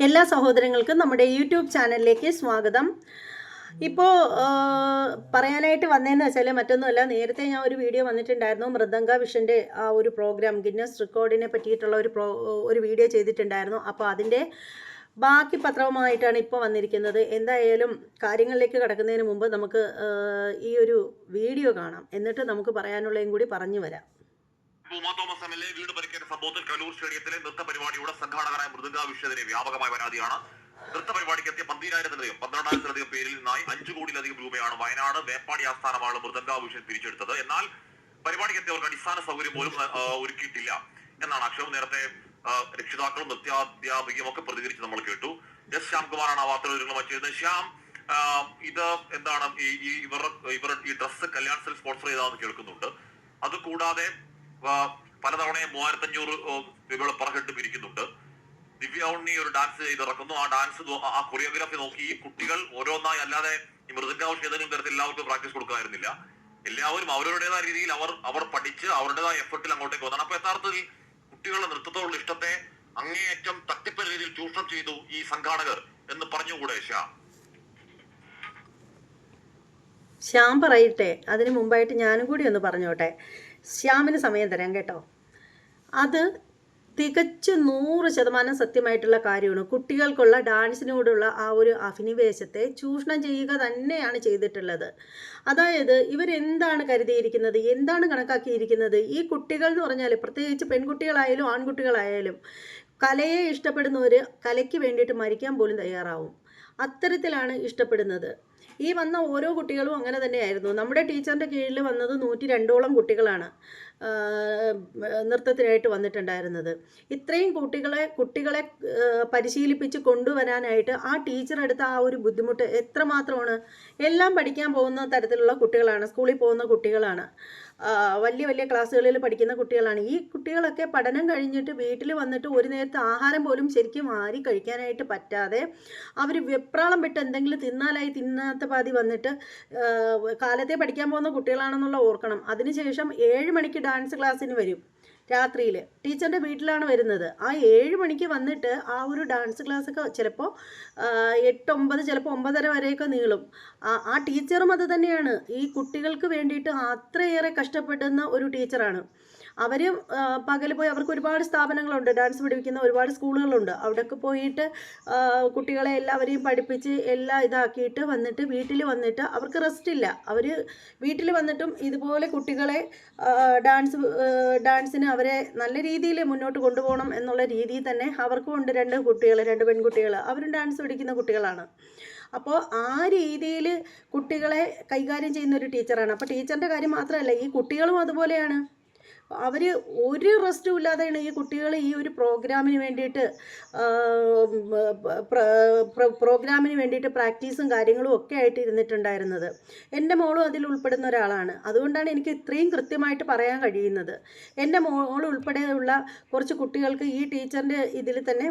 എല്ലാ സഹോദരങ്ങൾക്കും നമ്മുടെ യൂട്യൂബ് ചാനലിലേക്ക് സ്വാഗതം. ഇപ്പോൾ പറയാനായിട്ട് വന്നതെന്ന് വെച്ചാൽ മറ്റൊന്നുമല്ല, നേരത്തെ ഞാൻ ഒരു വീഡിയോ വന്നിട്ടുണ്ടായിരുന്നു. മൃദംഗ വിഷൻ്റെ ആ ഒരു പ്രോഗ്രാം ഗിന്നസ് റെക്കോർഡിനെ പറ്റിയിട്ടുള്ള ഒരു വീഡിയോ ചെയ്തിട്ടുണ്ടായിരുന്നു. അപ്പോൾ അതിൻ്റെ ബാക്കി പത്രവുമായിട്ടാണ് ഇപ്പോൾ വന്നിരിക്കുന്നത്. എന്തായാലും കാര്യങ്ങളിലേക്ക് കടക്കുന്നതിന് മുമ്പ് നമുക്ക് ഈ ഒരു വീഡിയോ കാണാം, എന്നിട്ട് നമുക്ക് പറയാനുള്ളതും കൂടി പറഞ്ഞു വരാം. തോമസ് എം എൽ എ വീട് പരിക്കേറ്റ സംഭവത്തിൽ കലൂർ സ്റ്റേഡിയത്തിലെ നൃത്ത പരിപാടിയുടെ സംഘാടകരായ മൃദംഗ വിഷയത്തിലെ വ്യാപകമായ പരാതിയാണ്. നൃത്ത പരിപാടിക്ക് എത്തിയ 12,000-15,000 പേരിൽ നിന്നായി 5 കോടിയിലധികം രൂപയാണ് വയനാട് വേപ്പാടി ആസ്ഥാനമാണ് മൃദംഗ വിഷയം പിരിച്ചെടുത്തത്. എന്നാൽ പരിപാടിക്ക് എത്തിയവർക്ക് അടിസ്ഥാന സൗകര്യം പോലും ഒരുക്കിയിട്ടില്ല എന്നാണ് ആക്ഷേപം. നേരത്തെ രക്ഷിതാക്കളും നൃത്യാധ്യാപികയും ഒക്കെ പ്രതികരിച്ച് നമ്മൾ കേട്ടു. എസ് ശ്യാംകുമാറാണ് ആ വാർത്തകൾ വച്ചിരുന്നത്. ശ്യാം, ഇത് എന്താണ് ഇവർ ഈ ഡ്രസ്സ് കല്യാൺ സെൽ സ്പോൺസർ ചെയ്താന്ന് കേൾക്കുന്നുണ്ട്. അതുകൂടാതെ പലതവണയും 3,500 പെർ ഹെഡ് പിരിക്കുന്നുണ്ട്. ദിവ്യ ഉണ്ണി ഒരു ഡാൻസ് ചെയ്തിറക്കുന്നു. ആ ഡാൻസ് ആ കൊറിയോഗ്രാഫി നോക്കി ഈ കുട്ടികൾ ഓരോന്നായി, അല്ലാതെ ഈ മൃദംഗാവശ്യം ഏതെങ്കിലും തരത്തിൽ എല്ലാവർക്കും പ്രാക്ടീസ് കൊടുക്കായിരുന്നില്ല. എല്ലാവരും അവരുടേതായ രീതിയിൽ അവർ പഠിച്ച് അവരുടേതായ എഫർട്ടിൽ അങ്ങോട്ടേക്ക് വന്നതാണ്. അപ്പൊ യഥാർത്ഥത്തിൽ കുട്ടികളുടെ നൃത്തത്തോടുള്ള ഇഷ്ടത്തെ അങ്ങേയറ്റം തട്ടിപ്പ രീതിയിൽ ചൂഷണം ചെയ്തു ഈ സംഘാടകർ എന്ന് പറഞ്ഞുകൂടെ ശ്യാം പറയട്ടെ? അതിന് മുമ്പായിട്ട് ഞാനും കൂടി ഒന്ന് പറഞ്ഞോട്ടെ. ശ്യാമിന് സമയം തരാം കേട്ടോ. അത് തികച്ചും 100% സത്യമായിട്ടുള്ള കാര്യമാണ്. കുട്ടികൾക്കുള്ള ഡാൻസിനോടുള്ള ആ ഒരു അഭിനിവേശത്തെ ചൂഷണം ചെയ്യുക തന്നെയാണ് ചെയ്തിട്ടുള്ളത്. അതായത് ഇവരെന്താണ് കരുതിയിരിക്കുന്നത്, എന്താണ് കണക്കാക്കിയിരിക്കുന്നത്? ഈ കുട്ടികൾ എന്ന് പറഞ്ഞാൽ പ്രത്യേകിച്ച് പെൺകുട്ടികളായാലും ആൺകുട്ടികളായാലും കലയെ ഇഷ്ടപ്പെടുന്നവർ കലയ്ക്ക് വേണ്ടിയിട്ട് മരിക്കാൻ പോലും തയ്യാറാവും. അത്തരത്തിലാണ് ഇഷ്ടപ്പെടുന്നത്. ഈ വന്ന ഓരോ കുട്ടികളും അങ്ങനെ തന്നെയായിരുന്നു. നമ്മുടെ ടീച്ചറിൻ്റെ കീഴിൽ വന്നത് 102ഓളം കുട്ടികളാണ് നൃത്തത്തിനായിട്ട് വന്നിട്ടുണ്ടായിരുന്നത്. ഇത്രയും കുട്ടികളെ പരിശീലിപ്പിച്ച് കൊണ്ടുവരാനായിട്ട് ആ ടീച്ചർ എടുത്ത ആ ഒരു ബുദ്ധിമുട്ട് എത്രമാത്രമാണ്. എല്ലാം പഠിക്കാൻ പോകുന്ന തരത്തിലുള്ള കുട്ടികളാണ്, സ്കൂളിൽ പോകുന്ന കുട്ടികളാണ്, വലിയ വലിയ ക്ലാസ്സുകളിൽ പഠിക്കുന്ന കുട്ടികളാണ്. ഈ കുട്ടികളൊക്കെ പഠനം കഴിഞ്ഞിട്ട് വീട്ടിൽ വന്നിട്ട് ഒരു നേരത്തെ ആഹാരം പോലും ശരിക്കും ആരി കഴിക്കാനായിട്ട് പറ്റാതെ അവർ വെപ്രാളം വിട്ട് എന്തെങ്കിലും തിന്നാലായി തിന്നാത്ത പാതി വന്നിട്ട് കാലത്തെ പഠിക്കാൻ പോകുന്ന കുട്ടികളാണെന്നുള്ള ഓർക്കണം. അതിനുശേഷം 7 മണിക്ക് ഡാൻസ് ക്ലാസ്സിന് വരും. രാത്രിയിൽ ടീച്ചറിൻ്റെ വീട്ടിലാണ് വരുന്നത്. ആ 7 മണിക്ക് വന്നിട്ട് ആ ഒരു ഡാൻസ് ക്ലാസ്സൊക്കെ ചിലപ്പോൾ 8, 9, ചിലപ്പോൾ 9:30 വരെയൊക്കെ നീളും. ആ ടീച്ചറും അത് തന്നെയാണ്. ഈ കുട്ടികൾക്ക് വേണ്ടിയിട്ട് അത്രയേറെ കഷ്ടപ്പെടുന്ന ഒരു ടീച്ചറാണ്. അവർ പകൽ പോയി, അവർക്ക് ഒരുപാട് സ്ഥാപനങ്ങളുണ്ട്, ഡാൻസ് പഠിപ്പിക്കുന്ന ഒരുപാട് സ്കൂളുകളുണ്ട്. അവിടെയൊക്കെ പോയിട്ട് കുട്ടികളെ എല്ലാവരെയും പഠിപ്പിച്ച് എല്ലാം ഇതാക്കിയിട്ട് വന്നിട്ട് വീട്ടിൽ വന്നിട്ട് അവർക്ക് റെസ്റ്റ് ഇല്ല. അവർ വീട്ടിൽ വന്നിട്ടും ഇതുപോലെ കുട്ടികളെ ഡാൻസിന് അവരെ നല്ല രീതിയിൽ മുന്നോട്ട് കൊണ്ടുപോകണം എന്നുള്ള രീതിയിൽ തന്നെ അവർക്കും ഉണ്ട് 2 പെൺകുട്ടികൾ. അവരും ഡാൻസ് പഠിക്കുന്ന കുട്ടികളാണ്. അപ്പോൾ ആ രീതിയിൽ കുട്ടികളെ കൈകാര്യം ചെയ്യുന്ന ഒരു ടീച്ചറാണ്. അപ്പോൾ ടീച്ചറിൻ്റെ കാര്യം മാത്രമല്ല, ഈ കുട്ടികളും അതുപോലെയാണ്. അവർ ഒരു റെസ്റ്റും ഇല്ലാതെയാണ് ഈ കുട്ടികൾ ഈ ഒരു പ്രോഗ്രാമിന് വേണ്ടിയിട്ട് പ്രാക്ടീസും കാര്യങ്ങളും ഒക്കെ ആയിട്ട് ഇരുന്നിട്ടുണ്ടായിരുന്നത്. എൻ്റെ മോളും അതിൽ ഉൾപ്പെടുന്ന ഒരാളാണ്. അതുകൊണ്ടാണ് എനിക്ക് ഇത്രയും കൃത്യമായിട്ട് പറയാൻ കഴിയുന്നത്. എൻ്റെ മോൾ ഉൾപ്പെടെയുള്ള കുറച്ച് കുട്ടികൾക്ക് ഈ ടീച്ചറിൻ്റെ ഇതിൽ തന്നെ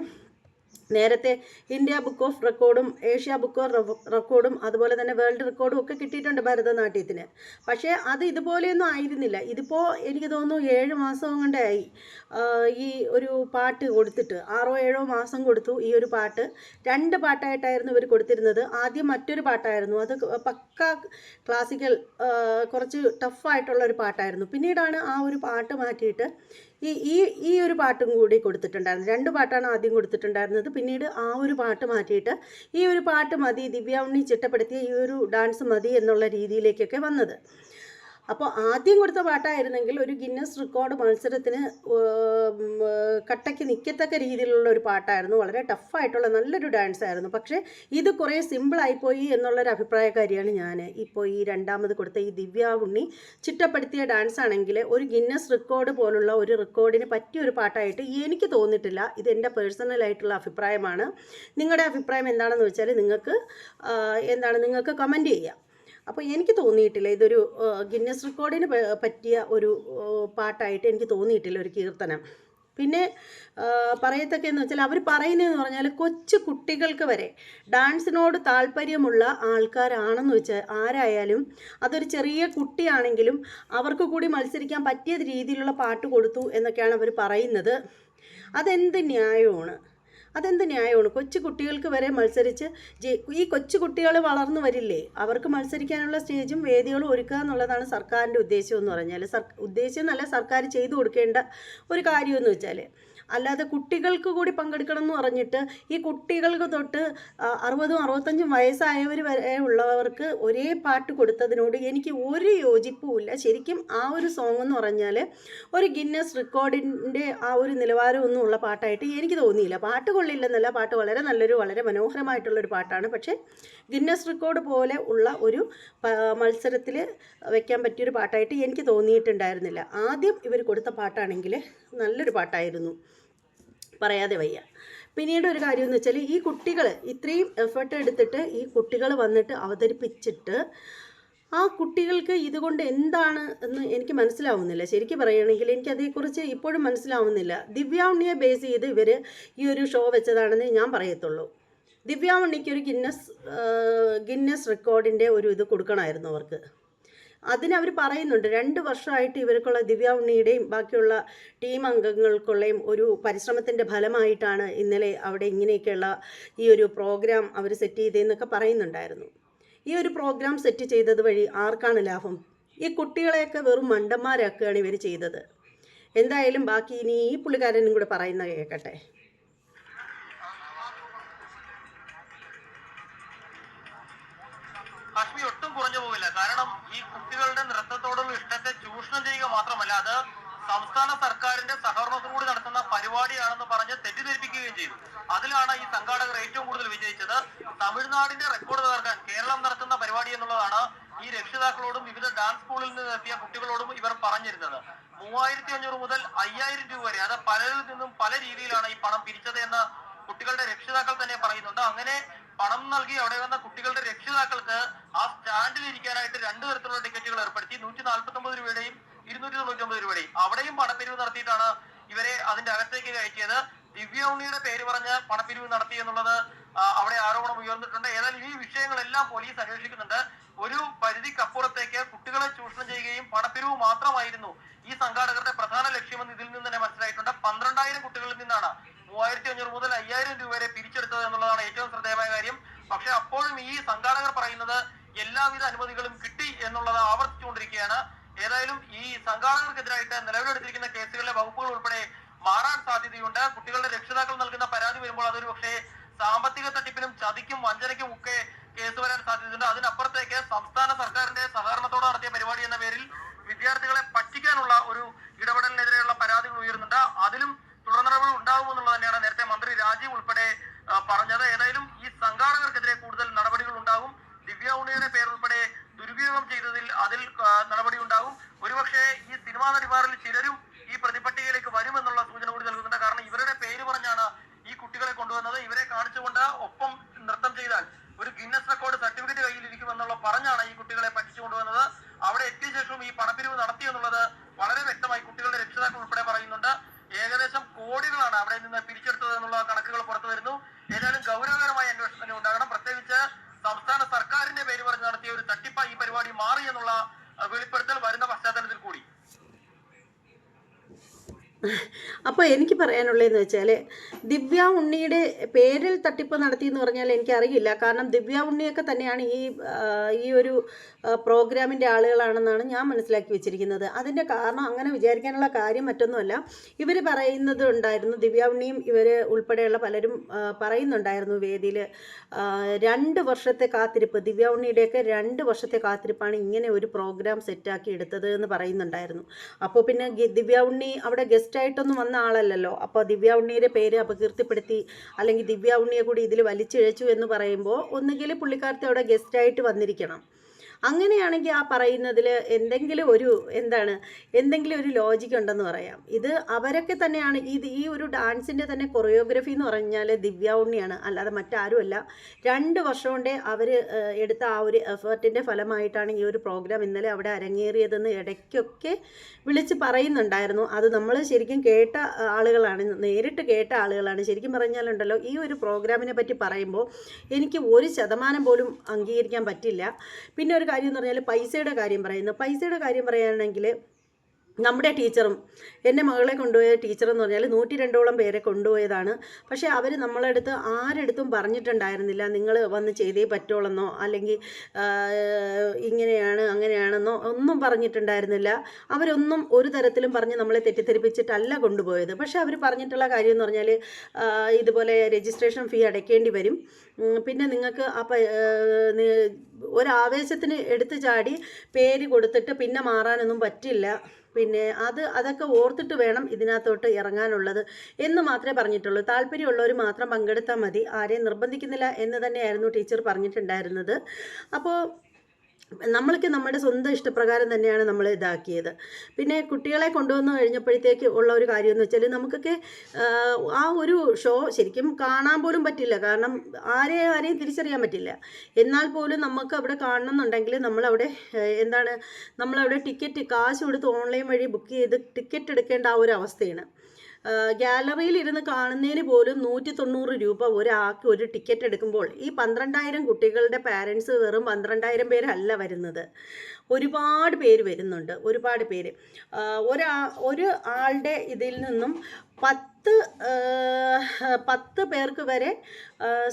നേരത്തെ ഇന്ത്യ ബുക്ക് ഓഫ് റെക്കോർഡും ഏഷ്യ ബുക്ക് ഓഫ് റെക്കോർഡും അതുപോലെ തന്നെ വേൾഡ് റെക്കോർഡും ഒക്കെ കിട്ടിയിട്ടുണ്ട് ഭരതനാട്യത്തിന്. പക്ഷേ അത് ഇതുപോലെയൊന്നും ആയിരുന്നില്ല. ഇതിപ്പോൾ എനിക്ക് തോന്നുന്നു 7 മാസം കൊണ്ടായി ഈ ഒരു പാട്ട് കൊടുത്തിട്ട്. 6 or 7 മാസം കൊടുത്തു ഈ ഒരു പാട്ട്. 2 പാട്ടായിട്ടായിരുന്നു ഇവർ കൊടുത്തിരുന്നത്. ആദ്യം മറ്റൊരു പാട്ടായിരുന്നു, അത് പക്ക കുറച്ച് ടഫായിട്ടുള്ള ഒരു പാട്ടായിരുന്നു. പിന്നീടാണ് ആ ഒരു പാട്ട് മാറ്റിയിട്ട് ഈ ഒരു പാട്ടും കൂടി കൊടുത്തിട്ടുണ്ടായിരുന്നു. 2 പാട്ടാണ് ആദ്യം കൊടുത്തിട്ടുണ്ടായിരുന്നത്. പിന്നീട് ആ ഒരു പാട്ട് മാറ്റിയിട്ട് ഈ ഒരു പാട്ട് മതി, ദിവ്യ ഉണ്ണി ചിട്ടപ്പെടുത്തിയ ഈ ഒരു ഡാൻസ് മതി എന്നുള്ള രീതിയിലേക്കൊക്കെ വന്നത്. അപ്പോൾ ആദ്യം കൊടുത്ത പാട്ടായിരുന്നെങ്കിൽ ഒരു ഗിന്നസ് റെക്കോർഡ് മത്സരത്തിന് കട്ടയ്ക്ക് നിൽക്കത്തക്ക രീതിയിലുള്ള ഒരു പാട്ടായിരുന്നു. വളരെ ടഫായിട്ടുള്ള നല്ലൊരു ഡാൻസ് ആയിരുന്നു. പക്ഷേ ഇത് കുറേ സിമ്പിളായിപ്പോയി എന്നുള്ളൊരു അഭിപ്രായക്കാരിയാണ് ഞാൻ. ഇപ്പോൾ ഈ രണ്ടാമത് കൊടുത്ത ഈ ദിവ്യ ഉണ്ണി ചിട്ടപ്പെടുത്തിയ ഡാൻസ് ആണെങ്കിൽ ഒരു ഗിന്നസ് റെക്കോർഡ് പോലുള്ള ഒരു റെക്കോർഡിന് പറ്റിയൊരു പാട്ടായിട്ട് എനിക്ക് തോന്നിയിട്ടില്ല. ഇതെൻ്റെ പേഴ്സണലായിട്ടുള്ള അഭിപ്രായമാണ്. നിങ്ങളുടെ അഭിപ്രായം എന്താണെന്ന് വെച്ചാൽ നിങ്ങൾക്ക് കമൻറ്റ് ചെയ്യാം. അപ്പോൾ എനിക്ക് തോന്നിയിട്ടില്ല ഇതൊരു ഗിന്നസ് റെക്കോർഡിന് പറ്റിയ ഒരു പാട്ടായിട്ട് എനിക്ക് തോന്നിയിട്ടില്ല, ഒരു കീർത്തനം. പിന്നെ പറയത്തക്കെന്ന് വെച്ചാൽ അവർ പറയുന്നതെന്ന് പറഞ്ഞാൽ കൊച്ചു കുട്ടികൾക്ക് വരെ ഡാൻസിനോട് താല്പര്യമുള്ള ആൾക്കാരാണെന്ന് വെച്ചാൽ ആരായാലും, അതൊരു ചെറിയ കുട്ടിയാണെങ്കിലും അവർക്ക് കൂടി മത്സരിക്കാൻ പറ്റിയ രീതിയിലുള്ള പാട്ട് കൊടുത്തു എന്നൊക്കെയാണ് അവർ പറയുന്നത്. അതെന്ത് ന്യായമാണ്? അതെന്ത് ന്യായമാണ്? കൊച്ചു കുട്ടികൾക്ക് വരെ മത്സരിച്ച് ഈ കൊച്ചു കുട്ടികൾ വളർന്നു വരില്ലേ, അവർക്ക് മത്സരിക്കാനുള്ള സ്റ്റേജും വേദികളും ഒരുക്കുക എന്നുള്ളതാണ് സർക്കാരിൻ്റെ ഉദ്ദേശം എന്ന് പറഞ്ഞാൽ. ഉദ്ദേശം എന്നല്ല, സർക്കാർ ചെയ്തു കൊടുക്കേണ്ട ഒരു കാര്യമെന്ന് വെച്ചാൽ. അല്ലാതെ കുട്ടികൾക്ക് കൂടി പങ്കെടുക്കണം എന്ന് പറഞ്ഞിട്ട് ഈ കുട്ടികൾക്ക് തൊട്ട് 60 65 വയസ്സായവർ വരെ ഉള്ളവർക്ക് ഒരേ പാട്ട് കൊടുത്തതിനോട് എനിക്ക് ഒരു യോജിപ്പുമില്ല. ശരിക്കും ആ ഒരു സോങ് എന്ന് പറഞ്ഞാൽ ഒരു ഗിന്നസ് റെക്കോർഡിൻ്റെ ആ ഒരു നിലവാരമൊന്നും ഉള്ള പാട്ടായിട്ട് എനിക്ക് തോന്നിയില്ല. പാട്ട് കൊള്ളില്ലെന്നല്ല, പാട്ട് വളരെ നല്ലൊരു വളരെ മനോഹരമായിട്ടുള്ളൊരു പാട്ടാണ്. പക്ഷേ ഗിന്നസ് റെക്കോർഡ് പോലെ ഉള്ള ഒരു മത്സരത്തിൽ വയ്ക്കാൻ പറ്റിയൊരു പാട്ടായിട്ട് എനിക്ക് തോന്നിയിട്ടുണ്ടായിരുന്നില്ല. ആദ്യം ഇവർ കൊടുത്ത പാട്ടാണെങ്കിൽ നല്ലൊരു പാട്ടായിരുന്നു, പറയാതെ വയ്യ. പിന്നീട് ഒരു കാര്യം എന്ന് വെച്ചാൽ, ഈ കുട്ടികൾ ഇത്രയും എഫേർട്ട് എടുത്തിട്ട് ഈ കുട്ടികൾ വന്നിട്ട് അവതരിപ്പിച്ചിട്ട് ആ കുട്ടികൾക്ക് ഇതുകൊണ്ട് എന്താണ് എന്ന് എനിക്ക് മനസ്സിലാവുന്നില്ല. ശരിക്കും പറയുകയാണെങ്കിൽ എനിക്കതേക്കുറിച്ച് ഇപ്പോഴും മനസ്സിലാവുന്നില്ല. ദിവ്യ ഉണ്ണിയെ ബേസ് ചെയ്ത് ഇവർ ഈ ഒരു ഷോ വെച്ചതാണെന്ന് ഞാൻ പറയത്തുള്ളൂ. ദിവ്യ ഉണ്ണിക്ക് ഒരു ഗിന്നസ് റെക്കോർഡിൻ്റെ ഒരു ഇത് കൊടുക്കണമായിരുന്നു അവർക്ക്. അതിനവർ പറയുന്നുണ്ട് 2 വർഷമായിട്ട് ഇവർക്കുള്ള ദിവ്യ ഉണ്ണിയുടെയും ബാക്കിയുള്ള ടീം അംഗങ്ങൾക്കുള്ളയും ഒരു പരിശ്രമത്തിൻ്റെ ഫലമായിട്ടാണ് ഇന്നലെ അവിടെ ഇങ്ങനെയൊക്കെയുള്ള ഈ ഒരു പ്രോഗ്രാം അവർ സെറ്റ് ചെയ്തതെന്നൊക്കെ പറയുന്നുണ്ടായിരുന്നു. ഈ ഒരു പ്രോഗ്രാം സെറ്റ് ചെയ്തത് വഴി ആർക്കാണ് ലാഭം? ഈ കുട്ടികളെയൊക്കെ വെറും മണ്ടന്മാരാക്കുകയാണ് ഇവർ ചെയ്തത്. എന്തായാലും ബാക്കി ഇനി ഈ പുള്ളിക്കാരനും കൂടെ പറയുന്ന കേൾക്കട്ടെ. കാശ്മീർ ഒട്ടും കുറഞ്ഞു പോവില്ല. കാരണം ഈ കുട്ടികളുടെ നൃത്തത്തോടുള്ള ഇഷ്ടത്തെ ചൂഷണം ചെയ്യുക മാത്രമല്ല, അത് സംസ്ഥാന സർക്കാരിന്റെ സഹകരണത്തോടുകൂടി നടത്തുന്ന പരിപാടിയാണെന്ന് പറഞ്ഞ് തെറ്റിദ്ധരിപ്പിക്കുകയും ചെയ്തു. അതിലാണ് ഈ സംഘാടകർ ഏറ്റവും കൂടുതൽ വിജയിച്ചത്. തമിഴ്നാടിന്റെ റെക്കോർഡ് തകർക്കാൻ കേരളം നടത്തുന്ന പരിപാടി എന്നുള്ളതാണ് ഈ രക്ഷിതാക്കളോടും വിവിധ ഡാൻസ് സ്കൂളിൽ നിന്ന് എത്തിയ കുട്ടികളോടും ഇവർ പറഞ്ഞിരുന്നത്. 3500 മുതൽ 5000 രൂപ വരെ, അത് പലരിൽ നിന്നും പല രീതിയിലാണ് ഈ പണം പിരിച്ചത് എന്ന് കുട്ടികളുടെ രക്ഷിതാക്കൾ തന്നെ പറയുന്നുണ്ട്. അങ്ങനെ പണം നൽകി അവിടെ വന്ന കുട്ടികളുടെ രക്ഷിതാക്കൾക്ക് ആ സ്റ്റാൻഡിൽ ഇരിക്കാനായിട്ട് 2 തരത്തിലുള്ള ടിക്കറ്റുകൾ ഏർപ്പെടുത്തി. 149 രൂപയുടെയും 299 രൂപയുടെയും. അവിടെയും പണപ്പിരിവ് നടത്തിയിട്ടാണ് ഇവരെ അതിന്റെ അകത്തേക്ക് കയറ്റിയത്. ദിവ്യ ഉണ്ണിയുടെ പേര് പറഞ്ഞ് പണപ്പിരിവ് നടത്തി എന്നുള്ളത് അവിടെ ആരോപണം ഉയർന്നിട്ടുണ്ട്. ഏതായാലും ഈ വിഷയങ്ങളെല്ലാം പോലീസ് അന്വേഷിക്കുന്നുണ്ട്. ഒരു പരിധിക്കപ്പുറത്തേക്ക് കുട്ടികളെ ചൂഷണം ചെയ്യുകയും പണപ്പിരിവ് മാത്രമായിരുന്നു ഈ സംഘാടകരുടെ പ്രധാന ലക്ഷ്യമെന്ന് ഇതിൽ നിന്ന് തന്നെ മനസ്സിലായിട്ടുണ്ട്. 12,000 കുട്ടികളിൽ നിന്നാണ് 3500 മുതൽ 5000 രൂപ വരെ പിരിച്ചെടുത്തത് എന്നുള്ളതാണ് ഏറ്റവും ശ്രദ്ധേയമായ കാര്യം. പക്ഷെ അപ്പോഴും ഈ സംഘാടകർ പറയുന്നത് എല്ലാവിധ അനുമതികളും കിട്ടി എന്നുള്ളത് ആവർത്തിച്ചുകൊണ്ടിരിക്കുകയാണ്. ഏതായാലും ഈ സംഘാടകർക്കെതിരായിട്ട് നിലവിലെടുത്തിരിക്കുന്ന കേസുകളിലെ വകുപ്പുകൾ ഉൾപ്പെടെ മാറാൻ സാധ്യതയുണ്ട്. കുട്ടികളുടെ രക്ഷിതാക്കൾ നൽകുന്ന പരാതി വരുമ്പോൾ അതൊരു പക്ഷേ സാമ്പത്തിക തട്ടിപ്പിനും ചതിക്കും വഞ്ചനയ്ക്കും ഒക്കെ കേസ് വരാൻ സാധ്യതയുണ്ട്. അതിനപ്പുറത്തേക്ക് സംസ്ഥാന സർക്കാരിന്റെ സഹകരണത്തോടെ നടത്തിയ പരിപാടി എന്ന പേരിൽ വിദ്യാർത്ഥികളെ പറ്റിക്കാനുള്ള ഒരു ഇടപെടലിനെതിരെയുള്ള പരാതികൾ ഉയരുന്നുണ്ട്. അതിലും തുടർ നടപടി ഉണ്ടാകുമെന്നുള്ളത് തന്നെയാണ് നേരത്തെ മന്ത്രി രാജീവ് ഉൾപ്പെടെ പറഞ്ഞത്. ഏതായാലും ഈ സംഘാടകർക്കെതിരെ കൂടുതൽ നടപടികൾ ഉണ്ടാകും. ദിവ്യ ഉണ്ണിയുടെ പേരുൾപ്പെടെ ദുരുപയോഗം ചെയ്തതിൽ അതിൽ നടപടി ഉണ്ടാകും. ഒരുപക്ഷെ ഈ സിനിമാ നടിമാരിൽ ചിലരും ഈ പ്രതിപട്ടികയിലേക്ക് വരുമെന്നുള്ള സൂചന കൂടി നൽകുന്നുണ്ട്. കാരണം ഇവരുടെ പേര് പറഞ്ഞാണ് ഈ കുട്ടികളെ കൊണ്ടുവന്നത്. ഇവരെ കാണിച്ചുകൊണ്ട് ഒപ്പം നൃത്തം ചെയ്താൽ ഒരു ഗിന്നസ് റെക്കോർഡ് സർട്ടിഫിക്കറ്റ് കയ്യിലിരിക്കുമെന്നുള്ള പറഞ്ഞാണ് ഈ കുട്ടികളെ പറ്റിച്ചു കൊണ്ടുവന്നത്. അവിടെ എത്തിയ ശേഷവും ഈ പണപ്പിരിവ് നടത്തിയെന്നുള്ളത് വളരെ വ്യക്തമായി കുട്ടികളുടെ രക്ഷിതാക്കൾ ഉൾപ്പെടെ പറയുന്നുണ്ട്. ഏകദേശം കോടികളാണ് അവിടെ നിന്ന് പിരിച്ചെടുത്തത് എന്നുള്ള കണക്കുകൾ പുറത്തു വരുന്നു. ഏതായാലും ഗൗരവകരമായ അന്വേഷണം ഉണ്ടാകണം. പ്രത്യേകിച്ച് സംസ്ഥാന സർക്കാരിന്റെ പേര് പറഞ്ഞ് നടത്തിയ ഒരു തട്ടിപ്പായി ഈ പരിപാടി മാറി എന്നുള്ള വെളിപ്പെടുത്തൽ വരുന്ന പശ്ചാത്തലത്തിൽ കൂടി. അപ്പോൾ എനിക്ക് പറയാനുള്ളതെന്ന് വെച്ചാൽ, ദിവ്യ ഉണ്ണിയുടെ പേരിൽ തട്ടിപ്പ് നടത്തിയെന്ന് പറഞ്ഞാൽ എനിക്കറിയില്ല. കാരണം ദിവ്യ ഉണ്ണിയൊക്കെ തന്നെയാണ് ഈ ഒരു പ്രോഗ്രാമിൻ്റെ ആളുകളാണെന്നാണ് ഞാൻ മനസ്സിലാക്കി വെച്ചിരിക്കുന്നത്. അതിൻ്റെ കാരണം അങ്ങനെ വിചാരിക്കാനുള്ള കാര്യം മറ്റൊന്നുമല്ല. ഇവർ പറയുന്നത് ഉണ്ടായിരുന്നു, ദിവ്യ ഉണ്ണിയും ഇവർ ഉൾപ്പെടെയുള്ള പലരും പറയുന്നുണ്ടായിരുന്നു വേദിയിൽ, 2 വർഷത്തെ കാത്തിരിപ്പ്, ദിവ്യ ഉണ്ണിയുടെയൊക്കെ 2 വർഷത്തെ കാത്തിരിപ്പാണ് ഇങ്ങനെ ഒരു പ്രോഗ്രാം സെറ്റാക്കി എടുത്തത് എന്ന് പറയുന്നുണ്ടായിരുന്നു. അപ്പോൾ പിന്നെ ദിവ്യ ഉണ്ണി അവിടെ ഗസ്റ്റായിട്ടൊന്നും വന്ന ആളല്ലല്ലോ. അപ്പോൾ ദിവ്യ ഉണ്ണിയുടെ പേര് അപകീർത്തിപ്പെടുത്തി അല്ലെങ്കിൽ ദിവ്യ ഉണ്ണിയെ കൂടി ഇതിൽ വലിച്ചിഴച്ചു എന്ന് പറയുമ്പോൾ ഒന്നുകിൽ പുള്ളിക്കാരത്തെ അവിടെ ഗസ്റ്റായിട്ട് വന്നിരിക്കണം. അങ്ങനെയാണെങ്കിൽ ആ പറയുന്നതിൽ എന്തെങ്കിലും ഒരു ലോജിക്ക് ഉണ്ടെന്ന് പറയാം. ഇത് അവരൊക്കെ തന്നെയാണ്. ഈ ഒരു ഡാൻസിൻ്റെ തന്നെ കൊറിയോഗ്രഫി എന്ന് പറഞ്ഞാൽ ദിവ്യ ഉണ്ണിയാണ്, അല്ലാതെ മറ്റാരുമല്ല. 2 വർഷം കൊണ്ടേ അവർ എടുത്ത ആ ഒരു എഫേർട്ടിൻ്റെ ഫലമായിട്ടാണ് ഈ ഒരു പ്രോഗ്രാം ഇന്നലെ അവിടെ അരങ്ങേറിയതെന്ന് ഇടയ്ക്കൊക്കെ വിളിച്ച് പറയുന്നുണ്ടായിരുന്നു. അത് നമ്മൾ ശരിക്കും കേട്ട ആളുകളാണ്, നേരിട്ട് കേട്ട ആളുകളാണ്. ശരിക്കും പറഞ്ഞാലുണ്ടല്ലോ, ഈ ഒരു പ്രോഗ്രാമിനെ പറ്റി പറയുമ്പോൾ എനിക്ക് 1% പോലും അംഗീകരിക്കാൻ പറ്റില്ല. പിന്നെ ഒരു കാര്യം എന്ന് പറഞ്ഞാൽ പൈസയുടെ കാര്യം പറയുകയാണെങ്കിൽ നമ്മുടെ ടീച്ചറും എൻ്റെ മകളെ കൊണ്ടുപോയ ടീച്ചറെന്ന് പറഞ്ഞാൽ 102ഓളം പേരെ കൊണ്ടുപോയതാണ്. പക്ഷേ അവർ നമ്മളടുത്ത് ആരെടുത്തും പറഞ്ഞിട്ടുണ്ടായിരുന്നില്ല നിങ്ങൾ വന്ന് ചെയ്തേ പറ്റുള്ളെന്നോ അല്ലെങ്കിൽ ഇങ്ങനെയാണ് അങ്ങനെയാണെന്നോ ഒന്നും പറഞ്ഞിട്ടുണ്ടായിരുന്നില്ല. അവരൊന്നും ഒരു തരത്തിലും പറഞ്ഞ് നമ്മളെ തെറ്റിദ്ധരിപ്പിച്ചിട്ടല്ല കൊണ്ടുപോയത്. പക്ഷേ അവർ പറഞ്ഞിട്ടുള്ള കാര്യം എന്ന് പറഞ്ഞാൽ ഇതുപോലെ രജിസ്ട്രേഷൻ ഫീ അടയ്ക്കേണ്ടി വരും, പിന്നെ നിങ്ങൾക്ക് ഒരാവേശത്തിന് എടുത്തു ചാടി പേര് കൊടുത്തിട്ട് പിന്നെ മാറാനൊന്നും പറ്റില്ല, പിന്നെ അതൊക്കെ ഓർത്തിട്ട് വേണം ഇതിനകത്തോട്ട് ഇറങ്ങാനുള്ളത് എന്ന് മാത്രമേ പറഞ്ഞിട്ടുള്ളൂ. താല്പര്യമുള്ളവർ മാത്രം പങ്കെടുത്താൽ മതി, ആരെയും നിർബന്ധിക്കുന്നില്ല എന്ന് തന്നെയായിരുന്നു ടീച്ചർ പറഞ്ഞിട്ടുണ്ടായിരുന്നത്. അപ്പോൾ നമ്മൾക്ക് നമ്മുടെ സ്വന്തം ഇഷ്ടപ്രകാരം തന്നെയാണ് നമ്മൾ ഇതാക്കിയത്. പിന്നെ കുട്ടികളെ കൊണ്ടുവന്ന് കഴിഞ്ഞപ്പോഴത്തേക്ക് ഉള്ള ഒരു കാര്യം എന്ന് വെച്ചാൽ നമുക്കൊക്കെ ആ ഒരു ഷോ ശരിക്കും കാണാൻ പോലും പറ്റില്ല, കാരണം ആരെയും തിരിച്ചറിയാൻ പറ്റില്ല. എന്നാൽ പോലും നമുക്ക് അവിടെ കാണണം എന്നുണ്ടെങ്കിൽ നമ്മളവിടെ നമ്മളവിടെ ടിക്കറ്റ് കാശ് കൊടുത്ത് ഓൺലൈൻ വഴി ബുക്ക് ചെയ്ത് ടിക്കറ്റ് എടുക്കേണ്ട ആ ഒരു അവസ്ഥയാണ്. ഗാലറിയിൽ ഇരുന്ന് കാണുന്നതിന് പോലും 190 രൂപ ഒരാൾക്ക് ഒരു ടിക്കറ്റ് എടുക്കുമ്പോൾ ഈ 12,000 കുട്ടികളുടെ പാരൻസ് വെറും 12,000 പേരല്ല വരുന്നത്, ഒരുപാട് പേര് വരുന്നുണ്ട്, ഒരുപാട് പേര്. ഒരു ആളുടെ ഇതിൽ നിന്നും 10 പേർക്ക് വരെ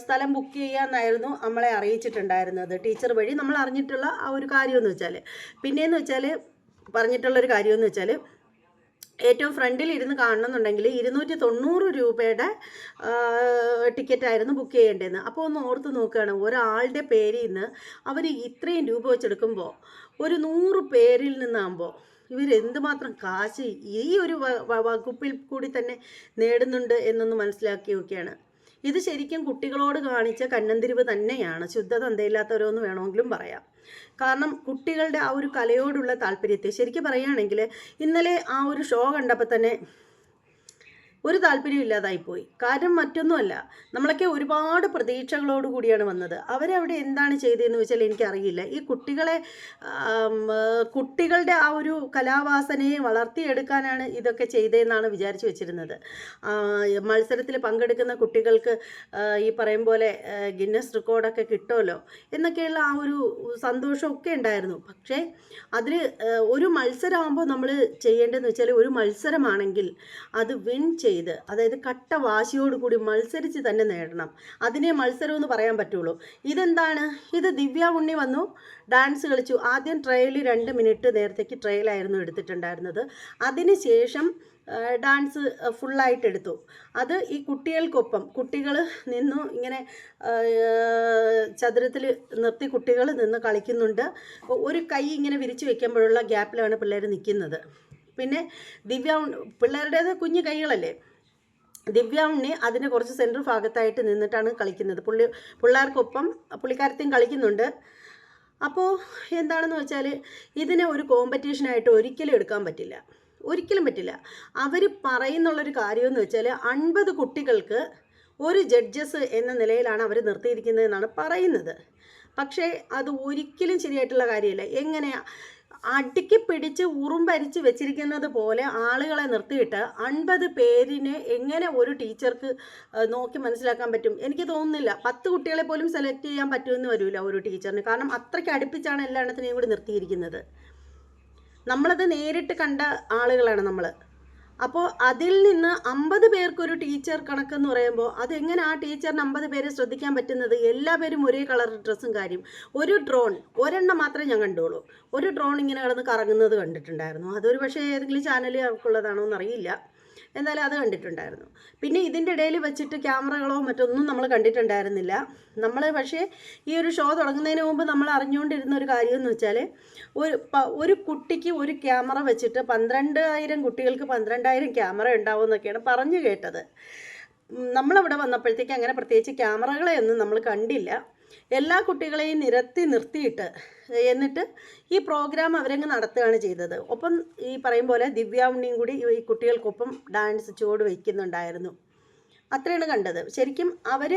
സ്ഥലം ബുക്ക് ചെയ്യാമെന്നായിരുന്നു നമ്മളെ അറിയിച്ചിട്ടുണ്ടായിരുന്നത് ടീച്ചർ വഴി നമ്മൾ അറിഞ്ഞിട്ടുള്ള ആ ഒരു കാര്യമെന്ന് വെച്ചാൽ. പിന്നെയെന്ന് വെച്ചാൽ പറഞ്ഞിട്ടുള്ളൊരു കാര്യമെന്ന് വെച്ചാൽ ഏറ്റവും ഫ്രണ്ടിൽ ഇരുന്ന് കാണണമെന്നുണ്ടെങ്കിൽ 290 രൂപയുടെ ടിക്കറ്റായിരുന്നു ബുക്ക് ചെയ്യേണ്ടതെന്ന്. അപ്പോൾ ഒന്ന് ഓർത്ത് നോക്കുകയാണ്, ഒരാളുടെ പേരിൽ നിന്ന് അവർ ഇത്രയും രൂപ വെച്ചെടുക്കുമ്പോൾ ഒരു 100 പേരിൽ നിന്നാകുമ്പോൾ ഇവരെന്തുമാത്രം കാശ് ഈ ഒരു വകുപ്പിൽ കൂടി തന്നെ നേടുന്നുണ്ട് എന്നൊന്ന് മനസ്സിലാക്കി നോക്കിയാണ്. ഇത് ശരിക്കും കുട്ടികളോട് കാണിച്ച കന്നന്തിരിവ് തന്നെയാണ്, ശുദ്ധതന്തയില്ലാത്തവരോന്ന് വേണമെങ്കിലും പറയാം. കാരണം കുട്ടികളുടെ ആ ഒരു കലയോടുള്ള താല്പര്യത്തെ ശരിക്കും പറയുകയാണെങ്കിൽ ഇന്നലെ ആ ഒരു ഷോ കണ്ടപ്പോൾ തന്നെ ഒരു താല്പര്യം ഇല്ലാതായിപ്പോയി. കാരണം മറ്റൊന്നുമല്ല, നമ്മളൊക്കെ ഒരുപാട് പ്രതീക്ഷകളോട് കൂടിയാണ് വന്നത്. അവരവിടെ എന്താണ് ചെയ്തതെന്ന് വെച്ചാൽ എനിക്കറിയില്ല. ഈ കുട്ടികളുടെ ആ ഒരു കലാവാസനയെ വളർത്തിയെടുക്കാനാണ് ഇതൊക്കെ ചെയ്തതെന്നാണ് വിചാരിച്ചു വെച്ചിരുന്നത്. മത്സരത്തിൽ പങ്കെടുക്കുന്ന കുട്ടികൾക്ക് ഈ പറയും പോലെ ഗിന്നസ് റെക്കോർഡൊക്കെ കിട്ടുമല്ലോ എന്നൊക്കെയുള്ള ആ ഒരു സന്തോഷമൊക്കെ ഉണ്ടായിരുന്നു. പക്ഷേ അതിൽ ഒരു മത്സരമാകുമ്പോൾ നമ്മൾ ചെയ്യേണ്ടതെന്ന് വെച്ചാൽ ഒരു മത്സരമാണെങ്കിൽ അത് വിൻ ചെയ്ത്, അതായത് കട്ട വാശിയോടുകൂടി മത്സരിച്ച് തന്നെ നേടണം. അതിനെ മത്സരം എന്ന് പറയാൻ പറ്റുള്ളൂ. ഇതെന്താണ്, ഇത് ദിവ്യ ഉണ്ണി വന്നു ഡാൻസ് കളിച്ചു. ആദ്യം ട്രയൽ 2 മിനിറ്റ് നേരത്തേക്ക് ട്രയലായിരുന്നു എടുത്തിട്ടുണ്ടായിരുന്നത്. അതിനുശേഷം ഡാൻസ് ഫുള്ളായിട്ട് എടുത്തു. അത് ഈ കുട്ടികൾക്കൊപ്പം കുട്ടികൾ നിന്നു ഇങ്ങനെ ചതുരത്തിൽ നിർത്തി കുട്ടികൾ നിന്ന് കളിക്കുന്നുണ്ട്. ഒരു കൈ ഇങ്ങനെ വിരിച്ച് വെക്കുമ്പോഴുള്ള ഗ്യാപ്പിലാണ് പിള്ളേർ നിൽക്കുന്നത്. പിന്നെ പിള്ളേരുടേത് കുഞ്ഞു കൈകളല്ലേ, ദിവ്യ ഉണ്ണി അതിന് കുറച്ച് സെൻറ്റർ ഭാഗത്തായിട്ട് നിന്നിട്ടാണ് കളിക്കുന്നത്. പിള്ളേർക്കൊപ്പം പുള്ളിക്കാരത്തെയും കളിക്കുന്നുണ്ട്. അപ്പോൾ എന്താണെന്ന് വെച്ചാൽ ഇതിനെ ഒരു കോമ്പറ്റീഷനായിട്ട് ഒരിക്കലും എടുക്കാൻ പറ്റില്ല, ഒരിക്കലും പറ്റില്ല. അവർ പറയുന്നുള്ളൊരു കാര്യമെന്ന് വെച്ചാൽ 50 കുട്ടികൾക്ക് ഒരു ജഡ്ജസ് എന്ന നിലയിലാണ് അവർ നിർത്തിയിരിക്കുന്നതെന്നാണ് പറയുന്നത്. പക്ഷേ അത് ഒരിക്കലും ശരിയായിട്ടുള്ള കാര്യമല്ല. എങ്ങനെയാ അടുക്കി പിടിച്ച് ഉറുമ്പരിച്ച് വെച്ചിരിക്കുന്നത് പോലെ ആളുകളെ നിർത്തിയിട്ട് 50 പേരിനെ എങ്ങനെ ഒരു ടീച്ചർക്ക് നോക്കി മനസ്സിലാക്കാൻ പറ്റും? എനിക്ക് തോന്നുന്നില്ല. 10 കുട്ടികളെ പോലും സെലക്ട് ചെയ്യാൻ പറ്റുമെന്ന് വരില്ല ഒരു ടീച്ചറിന്. കാരണം അത്രയ്ക്ക് അടുപ്പിച്ചാണ് എല്ലായിടത്തിനെയും കൂടി നിർത്തിയിരിക്കുന്നത്. നമ്മളത് നേരിട്ട് കണ്ട ആളുകളാണ് നമ്മൾ. അപ്പോൾ അതിൽ നിന്ന് 50 പേർക്കൊരു ടീച്ചർ കണക്കെന്ന് പറയുമ്പോൾ അതെങ്ങനെ ആ ടീച്ചറിന് 50 പേരെ ശ്രദ്ധിക്കാൻ പറ്റുന്നത്? എല്ലാ പേരും ഒരേ കളർ ഡ്രസ്സും കാര്യം. ഒരു ഡ്രോൺ ഒരെണ്ണം മാത്രമേ ഞാൻ കണ്ടുള്ളൂ. ഒരു ഡ്രോൺ ഇങ്ങനെ കിടന്ന് കറങ്ങുന്നത് കണ്ടിട്ടുണ്ടായിരുന്നു. അതൊരു പക്ഷേ ഏതെങ്കിലും ചാനലിൽ അവർക്കുള്ളതാണോ എന്നറിയില്ല, എന്തായാലും അത് കണ്ടിട്ടുണ്ടായിരുന്നു. പിന്നെ ഇതിൻ്റെ ഇടയിൽ വെച്ചിട്ട് ക്യാമറകളോ മറ്റൊന്നും നമ്മൾ കണ്ടിട്ടുണ്ടായിരുന്നില്ല. നമ്മൾ പക്ഷേ ഈ ഒരു ഷോ തുടങ്ങുന്നതിന് മുമ്പ് നമ്മൾ അറിഞ്ഞുകൊണ്ടിരുന്ന ഒരു കാര്യമെന്ന് വെച്ചാൽ ഒരു കുട്ടിക്ക് ഒരു ക്യാമറ വെച്ചിട്ട് 12,000 കുട്ടികൾക്ക് 12,000 ക്യാമറ ഉണ്ടാവുമെന്നൊക്കെയാണ് പറഞ്ഞു കേട്ടത്. നമ്മളവിടെ വന്നപ്പോഴത്തേക്ക് അങ്ങനെ പ്രത്യേകിച്ച് ക്യാമറകളെയൊന്നും നമ്മൾ കണ്ടില്ല. എല്ലാ കുട്ടികളെയും നിർത്തിയിട്ട് എന്നിട്ട് ഈ പ്രോഗ്രാം അവരങ്ങ് നടത്തുകയാണ് ചെയ്തത്. ഒപ്പം ഈ പറയും പോലെ ദിവ്യ ഉണ്ണിയും കൂടി ഈ കുട്ടികൾക്കൊപ്പം ഡാൻസ് ചുവട് വയ്ക്കുന്നുണ്ടായിരുന്നു. അത്രയാണ് കണ്ടത്. ശരിക്കും അവർ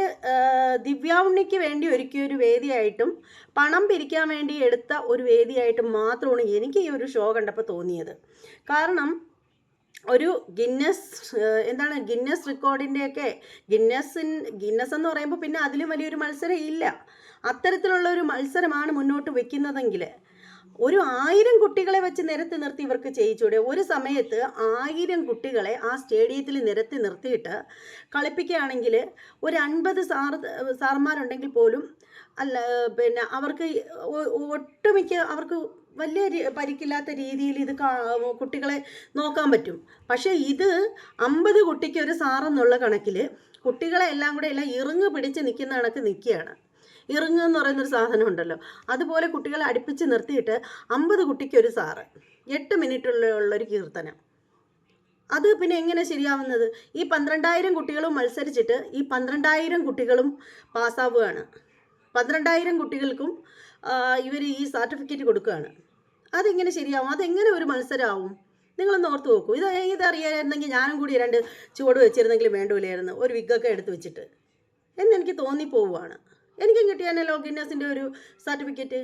ദിവ്യ ഉണ്ണിക്ക് വേണ്ടി ഒരുക്കിയ ഒരു വേദിയായിട്ടും പണം പിരിക്കാൻ വേണ്ടി എടുത്ത ഒരു വേദിയായിട്ടും മാത്രമാണ് എനിക്ക് ഈ ഒരു ഷോ കണ്ടപ്പോൾ തോന്നിയത്. കാരണം ഒരു ഗിന്നസ് റെക്കോർഡിൻ്റെയൊക്കെ ഗിന്നസ് എന്ന് പറയുമ്പോൾ പിന്നെ അതിലും വലിയൊരു മത്സരം ഇല്ല. അത്തരത്തിലുള്ള ഒരു മത്സരമാണ് മുന്നോട്ട് വയ്ക്കുന്നതെങ്കിൽ ഒരു 1000 കുട്ടികളെ വെച്ച് നിരത്തി നിർത്തി ഇവർക്ക് ചെയ്യിച്ചൂടെ? ഒരു സമയത്ത് 1000 കുട്ടികളെ ആ സ്റ്റേഡിയത്തിൽ നിരത്തി നിർത്തിയിട്ട് കളിപ്പിക്കുകയാണെങ്കിൽ ഒരു 50 സാറന്മാരുണ്ടെങ്കിൽ പോലും അല്ല പിന്നെ അവർക്ക് ഒട്ടുമിക്ക അവർക്ക് വലിയ പരിക്കില്ലാത്ത രീതിയിൽ ഇത് കുട്ടികളെ നോക്കാൻ പറ്റും. പക്ഷേ ഇത് 50 കുട്ടിക്ക് ഒരു സാറെന്നുള്ള കണക്കിൽ കുട്ടികളെ എല്ലാം കൂടെ എല്ലാം ഇറുങ്ങ് പിടിച്ച് നിൽക്കുന്ന കണക്ക് നിൽക്കുകയാണ്. ഇറുങ്ങ് എന്ന് പറയുന്നൊരു സാധനം ഉണ്ടല്ലോ, അതുപോലെ കുട്ടികളെ അടുപ്പിച്ച് നിർത്തിയിട്ട് 50 കുട്ടിക്ക് ഒരു സാറ്, 8 മിനിറ്റുള്ളൊരു കീർത്തനം. അത് പിന്നെ എങ്ങനെ ശരിയാവുന്നത്? ഈ 12,000 കുട്ടികളും മത്സരിച്ചിട്ട് ഈ 12,000 കുട്ടികളും പാസ്സാവുകയാണ്. 12,000 കുട്ടികൾക്കും ഇവർ ഈ സർട്ടിഫിക്കറ്റ് കൊടുക്കുകയാണ്. അതെങ്ങനെ ശരിയാവും? അതെങ്ങനെ ഒരു മത്സരമാവും? നിങ്ങളൊന്ന് ഓർത്ത് നോക്കൂ. ഇതറിയായിരുന്നെങ്കിൽ ഞാനും കൂടി 2 ചുവട് വെച്ചിരുന്നെങ്കിലും വേണ്ടില്ലായിരുന്നു, ഒരു വിഗ്ഗൊക്കെ എടുത്ത് വെച്ചിട്ട് എന്നെനിക്ക് തോന്നിപ്പോവുകയാണ്. എനിക്കും കിട്ടിയാണല്ലോ ഗിന്നസിൻ്റെ ഒരു സർട്ടിഫിക്കറ്റ്.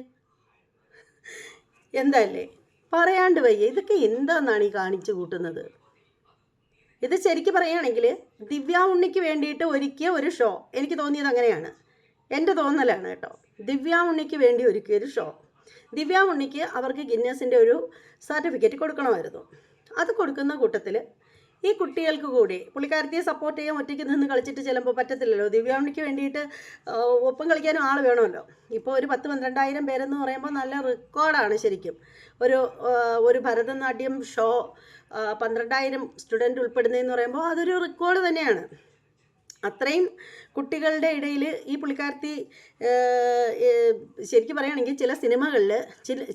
എന്തല്ലേ പറയാണ്ട് വയ്യ. ഇതൊക്കെ എന്താണെന്നാണ് ഈ കാണിച്ചു കൂട്ടുന്നത്? ഇത് ശരിക്കും പറയുകയാണെങ്കിൽ ദിവ്യ ഉണ്ണിക്ക് വേണ്ടിയിട്ട് ഒരുക്കിയ ഒരു ഷോ. എനിക്ക് തോന്നിയത് അങ്ങനെയാണ്, എൻ്റെ തോന്നലാണ് കേട്ടോ. ദിവ്യ ഉണ്ണിക്ക് വേണ്ടി ഒരുക്കിയ ഒരു ഷോ. ദിവ്യ ഉണ്ണിക്ക് അവർക്ക് ഗിന്നസിൻ്റെ ഒരു സർട്ടിഫിക്കറ്റ് കൊടുക്കണമായിരുന്നു. അത് കൊടുക്കുന്ന കൂട്ടത്തിൽ ഈ കുട്ടികൾക്ക് കൂടി പുള്ളിക്കാരത്തിയെ സപ്പോർട്ട് ചെയ്യാൻ ഒറ്റയ്ക്ക് നിന്ന് കളിച്ചിട്ട് ചിലപ്പോൾ പറ്റത്തില്ലല്ലോ. ദിവ്യ ഉണ്ണിക്ക് വേണ്ടിയിട്ട് ഒപ്പം കളിക്കാനും ആൾ വേണമല്ലോ. ഇപ്പോൾ ഒരു 10-12,000 പേരെന്ന് പറയുമ്പോൾ നല്ല റെക്കോർഡാണ് ശരിക്കും. ഒരു ഭരതനാട്യം ഷോ 12,000 സ്റ്റുഡൻറ്റ് ഉൾപ്പെടുന്നതെന്ന് പറയുമ്പോൾ അതൊരു റെക്കോർഡ് തന്നെയാണ്. അത്രയും കുട്ടികളുടെ ഇടയിൽ ഈ പുള്ളിക്കാരത്തി ശരിക്കും പറയുകയാണെങ്കിൽ ചില സിനിമകളിൽ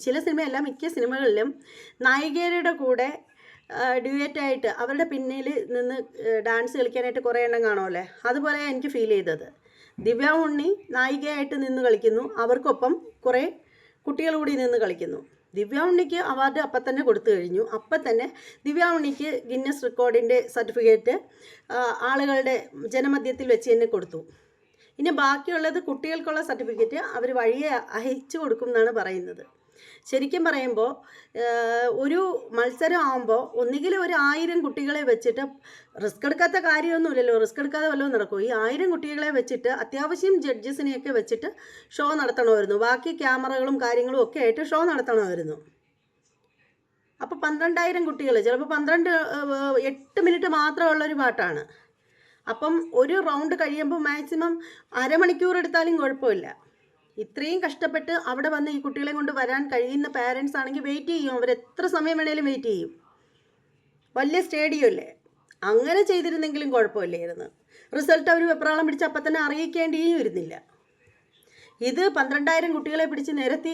ചില സിനിമയല്ല മിക്ക സിനിമകളിലും നായികരുടെ കൂടെ ഡ്യൂയറ്റായിട്ട് അവരുടെ പിന്നിൽ നിന്ന് ഡാൻസ് കളിക്കാനായിട്ട് കുറേ എണ്ണം കാണുമല്ലേ, അതുപോലെ എനിക്ക് ഫീൽ ചെയ്തത്. ദിവ്യ ഉണ്ണി നായികയായിട്ട് നിന്ന് കളിക്കുന്നു, അവർക്കൊപ്പം കുറേ കുട്ടികൾ കൂടി നിന്ന് കളിക്കുന്നു. ദിവ്യ ഉണ്ണിക്ക് അവാർഡ് അപ്പം തന്നെ കൊടുത്തു കഴിഞ്ഞു. അപ്പം തന്നെ ദിവ്യ ഉണ്ണിക്ക് ഗിന്നസ് റെക്കോർഡിൻ്റെ സർട്ടിഫിക്കറ്റ് ആളുകളുടെ ജനമധ്യത്തിൽ വെച്ച് തന്നെ കൊടുത്തു. ഇനി ബാക്കിയുള്ളത് കുട്ടികൾക്കുള്ള സർട്ടിഫിക്കറ്റ് അവർ വഴിയെ അയച്ചു കൊടുക്കും എന്നാണ് പറയുന്നത്. ശരിക്കും പറയുമ്പോൾ ഒരു മത്സരം ആകുമ്പോൾ ഒന്നുകിൽ ഒരു 1000 കുട്ടികളെ വെച്ചിട്ട് റിസ്ക് എടുക്കാത്ത കാര്യമൊന്നുമില്ലല്ലോ, റിസ്ക് എടുക്കാതെ വല്ലതും നടക്കും. ഈ 1000 കുട്ടികളെ വെച്ചിട്ട് അത്യാവശ്യം ജഡ്ജസിനെയൊക്കെ വെച്ചിട്ട് ഷോ നടത്തണമായിരുന്നു. ബാക്കി ക്യാമറകളും കാര്യങ്ങളും ഒക്കെ ആയിട്ട് ഷോ നടത്തണമായിരുന്നു. അപ്പോൾ 12,000 കുട്ടികൾ, ചിലപ്പോൾ 8 മിനിറ്റ് മാത്രമുള്ളൊരു പാട്ടാണ്. അപ്പം ഒരു റൗണ്ട് കഴിയുമ്പോൾ മാക്സിമം അരമണിക്കൂർ എടുത്താലും കുഴപ്പമില്ല. ഇത്രയും കഷ്ടപ്പെട്ട് അവിടെ വന്ന് ഈ കുട്ടികളെ കൊണ്ട് വരാൻ കഴിയുന്ന പാരൻസ് ആണെങ്കിൽ വെയിറ്റ് ചെയ്യും. അവർ എത്ര സമയം വേണേലും വെയിറ്റ് ചെയ്യും. വലിയ സ്റ്റേഡിയം അല്ലേ, അങ്ങനെ ചെയ്തിരുന്നെങ്കിലും കുഴപ്പമില്ലായിരുന്നു. റിസൾട്ട് അവർ വെപ്രാളം പിടിച്ച് അപ്പം തന്നെ അറിയിക്കേണ്ടിയും വരുന്നില്ല. ഇത് 12,000 കുട്ടികളെ പിടിച്ച് നിരത്തി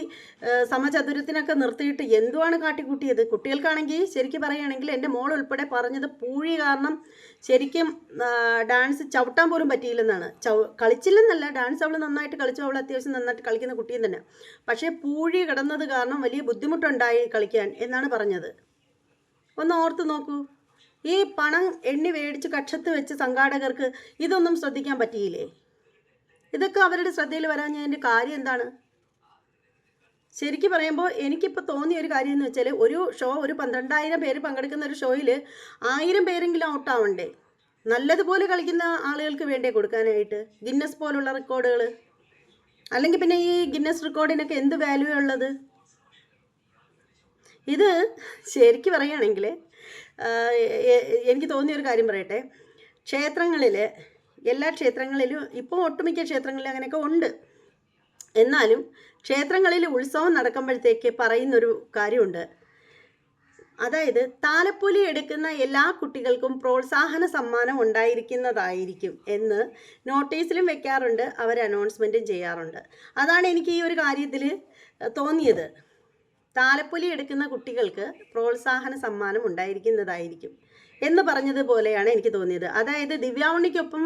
സമചതുരത്തിനൊക്കെ നിർത്തിയിട്ട് എന്തുവാണ് കാട്ടിക്കൂട്ടിയത്? കുട്ടികൾക്കാണെങ്കിൽ ശരിക്കും പറയുകയാണെങ്കിൽ എൻ്റെ മോൾ ഉൾപ്പെടെ പറഞ്ഞത് പൂഴി കാരണം ശരിക്കും ഡാൻസ് ചവിട്ടാൻ പോലും പറ്റിയില്ലെന്നാണ്. കളിച്ചില്ലെന്നല്ല, ഡാൻസ് അവൾ നന്നായിട്ട് കളിച്ചു, അവൾ അത്യാവശ്യം നന്നായിട്ട് കളിക്കുന്ന കുട്ടിയും തന്നെ. പക്ഷേ പൂഴി കിടന്നത് കാരണം വലിയ ബുദ്ധിമുട്ടുണ്ടായി കളിക്കാൻ എന്നാണ് പറഞ്ഞത്. ഒന്ന് ഓർത്ത് നോക്കൂ. ഈ പണം എണ്ണി മേടിച്ച് കക്ഷത്ത് വെച്ച് സംഘാടകർക്ക് ഇതൊന്നും ശ്രദ്ധിക്കാൻ പറ്റിയില്ലേ? ഇതൊക്കെ അവരുടെ ശ്രദ്ധയിൽ വരാഞ്ഞതിൻ്റെ കാര്യം എന്താണ്? ശരിക്കും പറയുമ്പോൾ എനിക്കിപ്പോൾ തോന്നിയ ഒരു കാര്യം എന്ന് വെച്ചാൽ, ഒരു ഷോ ഒരു 12,000 പേര് പങ്കെടുക്കുന്ന ഒരു ഷോയിൽ 1000 പേരെങ്കിലും ഔട്ടാവണ്ടേ? നല്ലതുപോലെ കളിക്കുന്ന ആളുകൾക്ക് വേണ്ടേ കൊടുക്കാനായിട്ട് ഗിന്നസ് പോലുള്ള റെക്കോർഡുകൾ? അല്ലെങ്കിൽ പിന്നെ ഈ ഗിന്നസ് റെക്കോർഡിനൊക്കെ എന്ത് വാല്യൂ ഉള്ളത്? ഇത് ശരിക്കും പറയുകയാണെങ്കിൽ എനിക്ക് തോന്നിയൊരു കാര്യം പറയട്ടെ. ക്ഷേത്രങ്ങളിൽ, എല്ലാ ക്ഷേത്രങ്ങളിലും ഇപ്പോൾ ഒട്ടുമിക്ക ക്ഷേത്രങ്ങളിലും അങ്ങനെയൊക്കെ ഉണ്ട്. എന്നാലും ക്ഷേത്രങ്ങളിൽ ഉത്സവം നടക്കുമ്പോഴത്തേക്ക് പറയുന്നൊരു കാര്യമുണ്ട്. അതായത് താലപ്പൊലി എടുക്കുന്ന എല്ലാ കുട്ടികൾക്കും പ്രോത്സാഹന സമ്മാനം ഉണ്ടായിരിക്കുന്നതായിരിക്കും എന്ന് നോട്ടീസിലും വെക്കാറുണ്ട്, അവർ അനൗൺസ്മെൻറ്റും ചെയ്യാറുണ്ട്. അതാണ് എനിക്ക് ഈ ഒരു കാര്യത്തിൽ തോന്നിയത്. താലപ്പൊലി എടുക്കുന്ന കുട്ടികൾക്ക് പ്രോത്സാഹന സമ്മാനം ഉണ്ടായിരിക്കുന്നതായിരിക്കും എന്ന് പറഞ്ഞതുപോലെയാണ് എനിക്ക് തോന്നിയത്. അതായത് ദിവ്യ ഉണ്ണിക്കൊപ്പം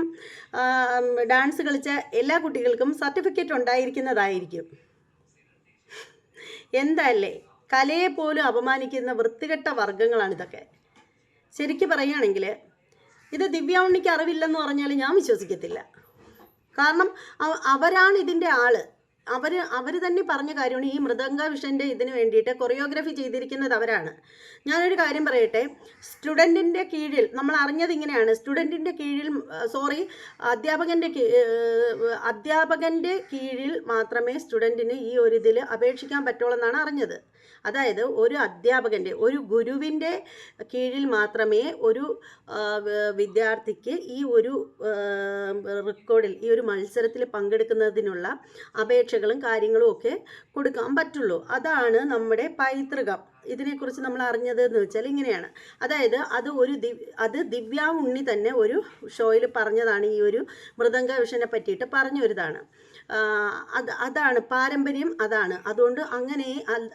ഡാൻസ് കളിച്ച എല്ലാ കുട്ടികൾക്കും സർട്ടിഫിക്കറ്റ് ഉണ്ടായിരിക്കുന്നതായിരിക്കും. എന്തല്ലേ, കലയെ പോലും അപമാനിക്കുന്ന വൃത്തികെട്ട വർഗ്ഗങ്ങളാണിതൊക്കെ. ശരിക്കും പറയുകയാണെങ്കിൽ ഇത് ദിവ്യ ഉണ്ണിക്ക് അറിവില്ലെന്ന് പറഞ്ഞാൽ ഞാൻ വിശ്വസിക്കത്തില്ല. കാരണം അവരാണ് ഇതിൻ്റെ ആള്. അവർ തന്നെ പറഞ്ഞ കാര്യമാണ്. ഈ മൃദംഗ വിഷൻ്റെ ഇതിന് വേണ്ടിയിട്ട് കൊറിയോഗ്രാഫി ചെയ്തിരിക്കുന്നത് അവരാണ്. ഞാനൊരു കാര്യം പറയട്ടെ, സ്റ്റുഡൻറ്റിൻ്റെ കീഴിൽ നമ്മൾ അറിഞ്ഞത് ഇങ്ങനെയാണ്, സ്റ്റുഡൻറ്റിൻ്റെ കീഴിൽ അധ്യാപകൻ്റെ കീഴിൽ മാത്രമേ സ്റ്റുഡൻറ്റിന് ഈ ഒരു ഇതിൽ അപേക്ഷിക്കാൻ പറ്റുള്ളൂ എന്നാണ് അറിഞ്ഞത്. അതായത് ഒരു അധ്യാപകൻ്റെ, ഒരു ഗുരുവിൻ്റെ കീഴിൽ മാത്രമേ ഒരു വിദ്യാർത്ഥിക്ക് ഈ ഒരു റെക്കോർഡിൽ, ഈ ഒരു മത്സരത്തിൽ പങ്കെടുക്കുന്നതിനുള്ള അപേക്ഷകളും കാര്യങ്ങളും ഒക്കെ കൊടുക്കാൻ പറ്റുള്ളൂ. അതാണ് നമ്മുടെ പൈതൃകം. ഇതിനെക്കുറിച്ച് നമ്മൾ അറിഞ്ഞത് എന്ന് വെച്ചാൽ ഇങ്ങനെയാണ്. അതായത് അത് ദിവ്യ ഉണ്ണി തന്നെ ഒരു ഷോയിൽ പറഞ്ഞതാണ്. ഈ ഒരു മൃദംഗ വിഷനെ പറ്റിയിട്ട് പറഞ്ഞൊരിതാണ്. അതാണ് പാരമ്പര്യം, അതാണ്. അതുകൊണ്ട് അങ്ങനെ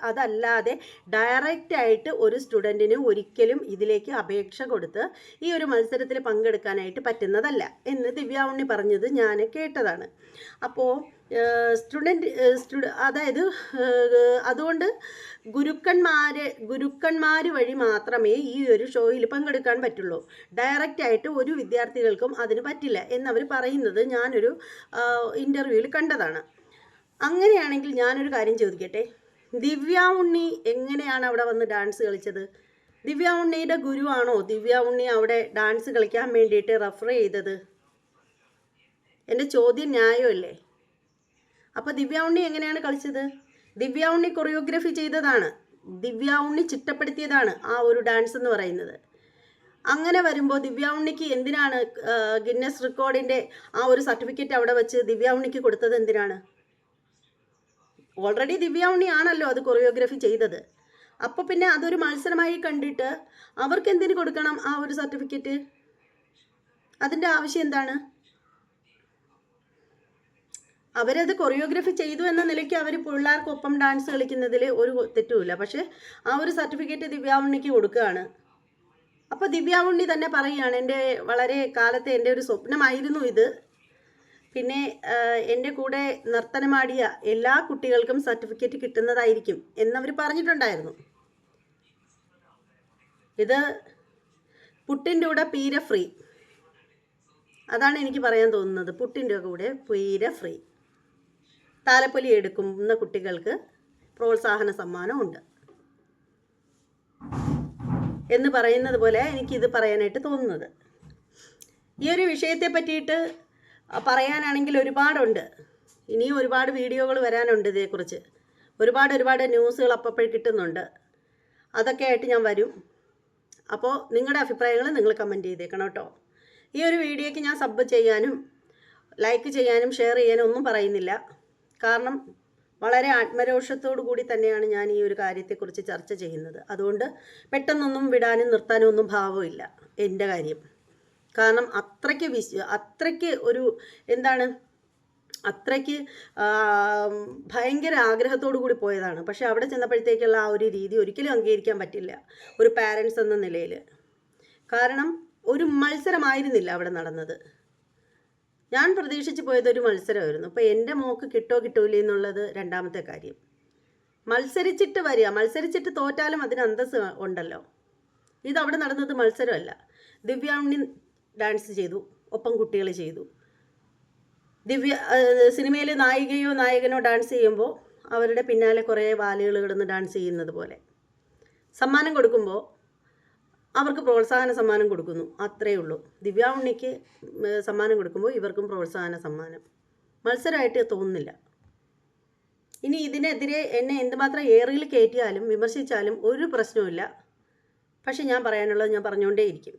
അതല്ലാതെ ഡയറക്റ്റായിട്ട് ഒരു സ്റ്റുഡൻറ്റിന് ഒരിക്കലും ഇതിലേക്ക് അപേക്ഷ കൊടുത്ത് ഈ ഒരു മത്സരത്തിൽ പങ്കെടുക്കാനായിട്ട് പറ്റുന്നതല്ല എന്ന് ദിവ്യ ഉണ്ണി പറഞ്ഞത് ഞാൻ കേട്ടതാണ്. അപ്പോൾ അതായത് അതുകൊണ്ട് ഗുരുക്കന്മാർ വഴി മാത്രമേ ഈ ഒരു ഷോയിൽ പങ്കെടുക്കാൻ പറ്റുള്ളൂ. ഡയറക്റ്റായിട്ട് ഒരു വിദ്യാർത്ഥികൾക്കും അതിന് പറ്റില്ല എന്നവർ പറയുന്നത് ഞാനൊരു ഇൻ്റർവ്യൂവിൽ കണ്ടതാണ്. അങ്ങനെയാണെങ്കിൽ ഞാനൊരു കാര്യം ചോദിക്കട്ടെ, ദിവ്യ ഉണ്ണി എങ്ങനെയാണ് അവിടെ വന്ന് ഡാൻസ് കളിച്ചത്? ദിവ്യ ഉണ്ണിയുടെ ഗുരുവാണോ ദിവ്യ ഉണ്ണി അവിടെ ഡാൻസ് കളിക്കാൻ വേണ്ടിയിട്ട് റെഫർ ചെയ്തത്? എൻ്റെ ചോദ്യം ന്യായമല്ലേ? അപ്പോൾ ദിവ്യ ഉണ്ണി എങ്ങനെയാണ് കളിച്ചത്? ദിവ്യ ഉണ്ണി കൊറിയോഗ്രാഫി ചെയ്തതാണ്, ദിവ്യ ഉണ്ണി ചിട്ടപ്പെടുത്തിയതാണ് ആ ഒരു ഡാൻസ് എന്ന് പറയുന്നത്. അങ്ങനെ വരുമ്പോൾ ദിവ്യ ഉണ്ണിക്ക് എന്തിനാണ് ഗിന്നസ് റെക്കോർഡിൻ്റെ ആ ഒരു സർട്ടിഫിക്കറ്റ് അവിടെ വെച്ച് ദിവ്യ ഉണ്ണിക്ക് കൊടുത്തത്? എന്തിനാണ്? ഓൾറെഡി ദിവ്യ ഉണ്ണി ആണല്ലോ അത് കൊറിയോഗ്രാഫി ചെയ്തത്. അപ്പോൾ പിന്നെ അതൊരു മത്സരമായി കണ്ടിട്ട് അവർക്ക് എന്തിനു കൊടുക്കണം ആ ഒരു സർട്ടിഫിക്കറ്റ്? അതിൻ്റെ ആവശ്യം എന്താണ്? അവരത് കൊറിയോഗ്രാഫി ചെയ്തു എന്ന നിലയ്ക്ക് അവർ പിള്ളേർക്കൊപ്പം ഡാൻസ് കളിക്കുന്നതിൽ ഒരു തെറ്റുമില്ല. പക്ഷേ ആ ഒരു സർട്ടിഫിക്കറ്റ് ദിവ്യ ഉണ്ണിക്ക് കൊടുക്കുകയാണ്. അപ്പോൾ ദിവ്യ ഉണ്ണി തന്നെ പറയുകയാണ്, എൻ്റെ വളരെ കാലത്തെ എൻ്റെ ഒരു സ്വപ്നമായിരുന്നു ഇത്. പിന്നെ എൻ്റെ കൂടെ നർത്തനമാടിയ എല്ലാ കുട്ടികൾക്കും സർട്ടിഫിക്കറ്റ് കിട്ടുന്നതായിരിക്കും എന്നവർ പറഞ്ഞിട്ടുണ്ടായിരുന്നു. ഇത് പുട്ടിൻ്റെ കൂടെ പീര ഫ്രീ, അതാണ് എനിക്ക് പറയാൻ തോന്നുന്നത്. പുട്ടിൻ്റെ കൂടെ പീര ഫ്രീ. താലപ്പൊലി എടുക്കുന്ന കുട്ടികൾക്ക് പ്രോത്സാഹന സമ്മാനമുണ്ട് എന്ന് പറയുന്നത് പോലെ എനിക്കിത് പറയാനായിട്ട് തോന്നുന്നത്. ഈ ഒരു വിഷയത്തെ പറ്റിയിട്ട് പറയാനാണെങ്കിൽ ഒരുപാടുണ്ട്. ഇനിയും ഒരുപാട് വീഡിയോകൾ വരാനുണ്ട് ഇതേക്കുറിച്ച്. ഒരുപാട് ന്യൂസുകൾ അപ്പോഴേ കിട്ടുന്നുണ്ട്. അതൊക്കെ ആയിട്ട് ഞാൻ വരും. അപ്പോൾ നിങ്ങളുടെ അഭിപ്രായങ്ങൾ നിങ്ങൾ കമൻറ്റ് ചെയ്തേക്കണം കേട്ടോ. ഈ ഒരു വീഡിയോയ്ക്ക് ഞാൻ സബ് ചെയ്യാനും ലൈക്ക് ചെയ്യാനും ഷെയർ ചെയ്യാനും ഒന്നും പറയുന്നില്ല. കാരണം വളരെ ആത്മരോഷത്തോടു കൂടി തന്നെയാണ് ഞാൻ ഈ ഒരു കാര്യത്തെക്കുറിച്ച് ചർച്ച ചെയ്യുന്നത്. അതുകൊണ്ട് പെട്ടെന്നൊന്നും വിടാനും നിർത്താനും ഒന്നും ഭാവമില്ല എൻ്റെ കാര്യം. കാരണം അത്രയ്ക്ക് ഒരു അത്രയ്ക്ക് ഭയങ്കര ആഗ്രഹത്തോടു കൂടി പോയതാണ്. പക്ഷേ അവിടെ ചെന്നപ്പോഴത്തേക്കുള്ള ആ ഒരു രീതി ഒരിക്കലും അംഗീകരിക്കാൻ പറ്റില്ല ഒരു പാരൻസ് എന്ന നിലയിൽ. കാരണം ഒരു മത്സരമായിരുന്നില്ല അവിടെ നടന്നത്. ഞാൻ പ്രതീക്ഷിച്ച് പോയതൊരു മത്സരമായിരുന്നു. അപ്പോൾ എൻ്റെ മോക്ക് കിട്ടൂലേ എന്നുള്ളത് രണ്ടാമത്തെ കാര്യം. മത്സരിച്ചിട്ട് തോറ്റാലും അതിന് അന്തസ്സ് ഉണ്ടല്ലോ. ഇതവിടെ നടന്നത് മത്സരമല്ല. ദിവ്യ ഉണ്ണി ഡാൻസ് ചെയ്തു, ഒപ്പം കുട്ടികൾ ചെയ്തു. സിനിമയിൽ നായികയോ നായകനോ ഡാൻസ് ചെയ്യുമ്പോൾ അവരുടെ പിന്നാലെ കുറേ വാലുകൾ കിടന്ന് ഡാൻസ് ചെയ്യുന്നത് പോലെ സമ്മാനം കൊടുക്കുമ്പോൾ അവർക്ക് പ്രോത്സാഹന സമ്മാനം കൊടുക്കുന്നു, അത്രയേ ഉള്ളൂ. ദിവ്യ ഉണ്ണിക്ക് സമ്മാനം കൊടുക്കുമ്പോൾ ഇവർക്കും പ്രോത്സാഹന സമ്മാനം. മത്സരമായിട്ട് തോന്നുന്നില്ല. ഇനി ഇതിനെതിരെ എന്നെ എന്തുമാത്രം ഏറിയിൽ കയറ്റിയാലും വിമർശിച്ചാലും ഒരു പ്രശ്നവുമില്ല. പക്ഷെ ഞാൻ പറയാനുള്ളത് ഞാൻ പറഞ്ഞുകൊണ്ടേയിരിക്കും.